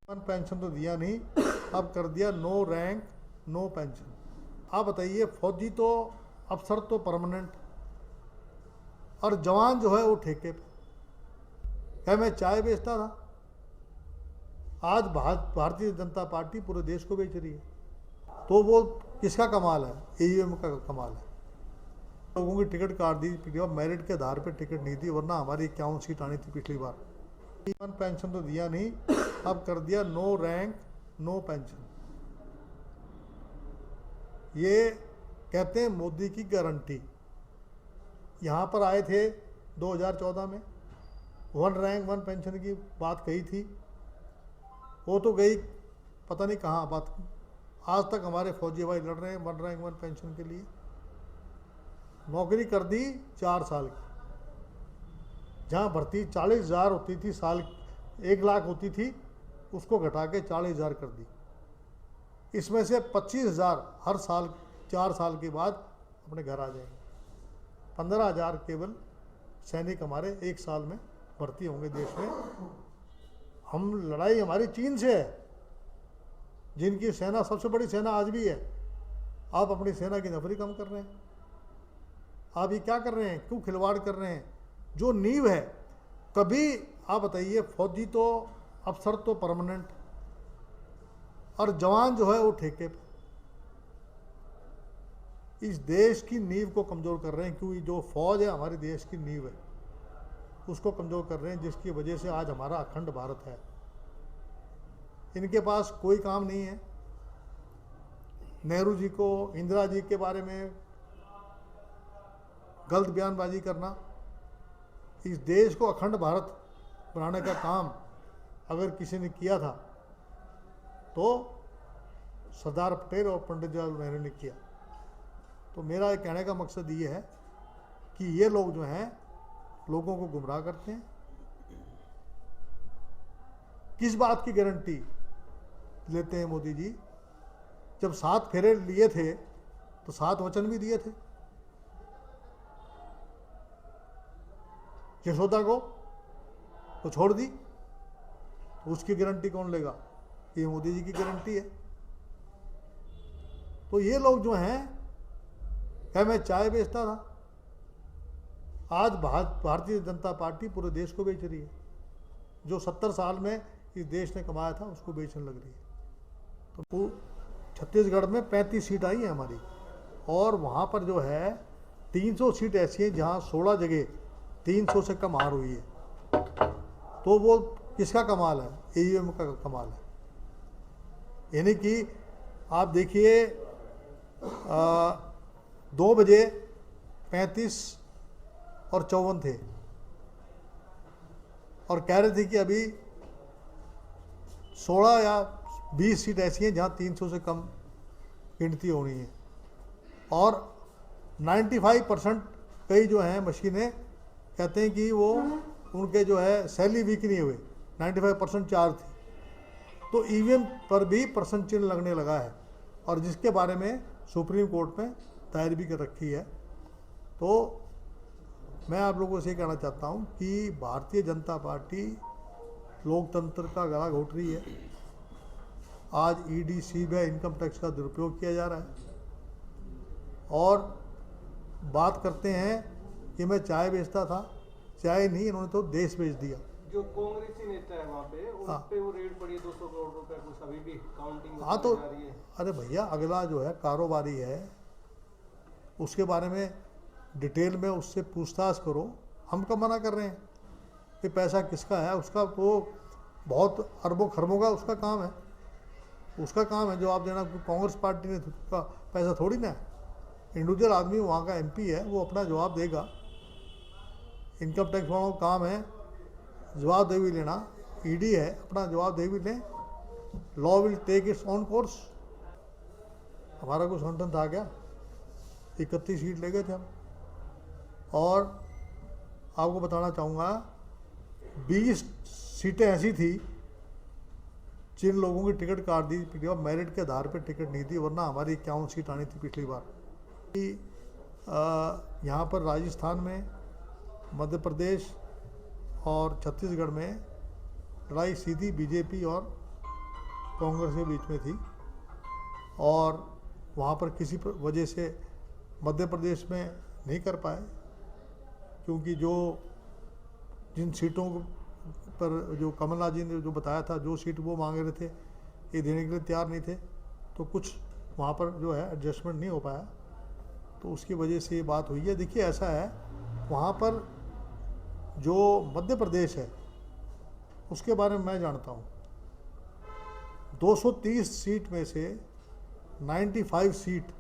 Pension तो दिया नहीं, अब कर दिया नो रैंक नो पेंशन। आप बताइए, फौजी तो अफसर तो परमानेंट और जवान जो है वो ठेके पे। क्या मैं चाय बेचता था, आज भारतीय जनता पार्टी पूरे देश को बेच रही है। तो वो किसका कमाल है? ईवीएम का कमाल है। लोगों की टिकट काट दी, मेरिट के आधार पे टिकट नहीं दी, वरना हमारी 51 सीट आनी थी पिछली बार। पेंशन तो दिया नहीं, अब कर दिया नो रैंक नो पेंशन। ये कहते हैं मोदी की गारंटी। यहाँ पर आए थे 2014 में, 1 रैंक 1 पेंशन की बात कही थी, वो तो गई पता नहीं कहाँ बात। आज तक हमारे फौजी भाई लड़ रहे हैं 1 रैंक 1 पेंशन के लिए। नौकरी कर दी 4 साल की, जहाँ भर्ती 40,000 होती थी साल, 1 लाख होती थी, उसको घटा के 40,000 कर दी। इसमें से 25,000 हर साल 4 साल के बाद अपने घर आ जाएंगे। 15,000 केवल सैनिक हमारे 1 साल में भर्ती होंगे देश में। हम लड़ाई हमारी चीन से है, जिनकी सेना सबसे बड़ी सेना आज भी है। आप अपनी सेना की नफरी कम कर रहे हैं। आप ये क्या कर रहे हैं? क्यों खिलवाड़ कर रहे हैं? जो नींव है, कभी आप बताइए, फौजी तो अफसर तो परमानेंट और जवान जो है वो ठेके पे। इस देश की नींव को कमज़ोर कर रहे हैं, क्योंकि जो फौज है हमारे देश की नींव है, उसको कमज़ोर कर रहे हैं, जिसकी वजह से आज हमारा अखंड भारत है। इनके पास कोई काम नहीं है। नेहरू जी को, इंदिरा जी के बारे में गलत बयानबाजी करना, इस देश को अखंड भारत बनाने का काम अगर किसी ने किया था तो सरदार पटेल और पंडित जवाहरलाल नेहरू ने किया। तो मेरा ये कहने का मकसद ये है कि ये लोग जो हैं लोगों को गुमराह करते हैं। किस बात की गारंटी लेते हैं मोदी जी? जब 7 फेरे लिए थे तो 7 वचन भी दिए थे। यशोदा को तो छोड़ दी, तो उसकी गारंटी कौन लेगा? ये मोदी जी की गारंटी है। तो ये लोग जो हैं, क्या मैं चाय बेचता था, आज भारतीय जनता पार्टी पूरे देश को बेच रही है। जो 70 साल में इस देश ने कमाया था उसको बेचने लग रही है। तो छत्तीसगढ़ में 35 सीट आई है हमारी, और वहाँ पर जो है 300 सीट ऐसी हैं जहाँ 16 जगह 300 से कम हार हुई है। तो वो किसका कमाल है? ईवीएम का कमाल है। यानी कि आप देखिए, 2 बजे 35 और 54 थे, और कह रहे थे कि अभी 16 या 20 सीट ऐसी हैं जहाँ 300 से कम गिनती होनी है। और 95% कई जो हैं मशीनें कहते हैं कि वो उनके जो है सैली वीक नहीं हुए, 95% 4 थी। तो ईवीएम पर भी प्रश्न चिन्ह लगने लगा है, और जिसके बारे में सुप्रीम कोर्ट में दायर भी कर रखी है। तो मैं आप लोगों से कहना चाहता हूं कि भारतीय जनता पार्टी लोकतंत्र का गला घोट रही है। आज ईडी, सीबीआई, इनकम टैक्स का दुरुपयोग किया जा रहा है, और बात करते हैं कि मैं चाय बेचता था। चाय नहीं, इन्होंने तो देश बेच दिया। जो कांग्रेसी नेता है वहाँ पे, उन पे वो रेड पड़ी है 200 करोड़ रुपए, कुछ अभी भी काउंटिंग हाँ, तो जा रही है। अरे भैया, अगला जो है कारोबारी है, उसके बारे में डिटेल में उससे पूछताछ करो। हम कब मना कर रहे हैं कि पैसा किसका है? उसका वो बहुत अरबों खरबों का उसका काम है, उसका काम है जवाब देना। कांग्रेस पार्टी ने का पैसा थोड़ी ना है। इंडिविजुअल आदमी वहाँ का एमपी है, वो अपना जवाब देगा। इनकम टैक्स वालों का काम है जवाब दे भी लेना। ईडी है, अपना जवाब दे भी लें। Law will take its on course. हमारा कोई संगठन था क्या? 31 सीट ले गए थे हम। और आपको बताना चाहूँगा, 20 सीटें ऐसी थी जिन लोगों की टिकट काट दी, मेरिट के आधार पे टिकट नहीं दी, वरना हमारी 51 सीट आनी थी पिछली बार। यहाँ पर राजस्थान में, मध्य प्रदेश और छत्तीसगढ़ में लड़ाई सीधी बीजेपी और कांग्रेस के बीच में थी और वहाँ पर किसी वजह से मध्य प्रदेश में नहीं कर पाए, क्योंकि जिन सीटों पर जो कमलनाथ जी ने जो बताया था, जो सीट वो मांग रहे थे ये देने के लिए तैयार नहीं थे, तो कुछ वहाँ पर जो है एडजस्टमेंट नहीं हो पाया, तो उसकी वजह से ये बात हुई है। देखिए ऐसा है, वहाँ पर जो मध्य प्रदेश है उसके बारे में मैं जानता हूँ, 230 सीट में से 95 सीट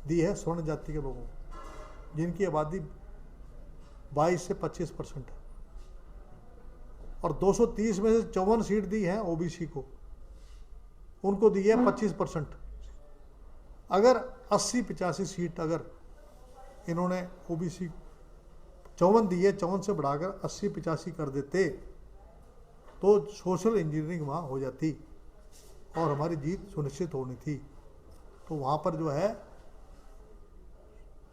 दी है स्वर्ण जाति के लोगों को, जिनकी आबादी 22 से 25% है, और 230 में से 54 सीट दी है ओबीसी को, उनको दी है 25%। अगर 80-85 सीट अगर इन्होंने ओबीसी 54 दी है, 54 से बढ़ाकर 80-85 कर देते तो सोशल इंजीनियरिंग वहाँ हो जाती और हमारी जीत सुनिश्चित होनी थी। तो वहाँ पर जो है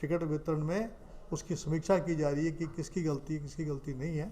टिकट वितरण में उसकी समीक्षा की जा रही है कि किसकी गलती नहीं है।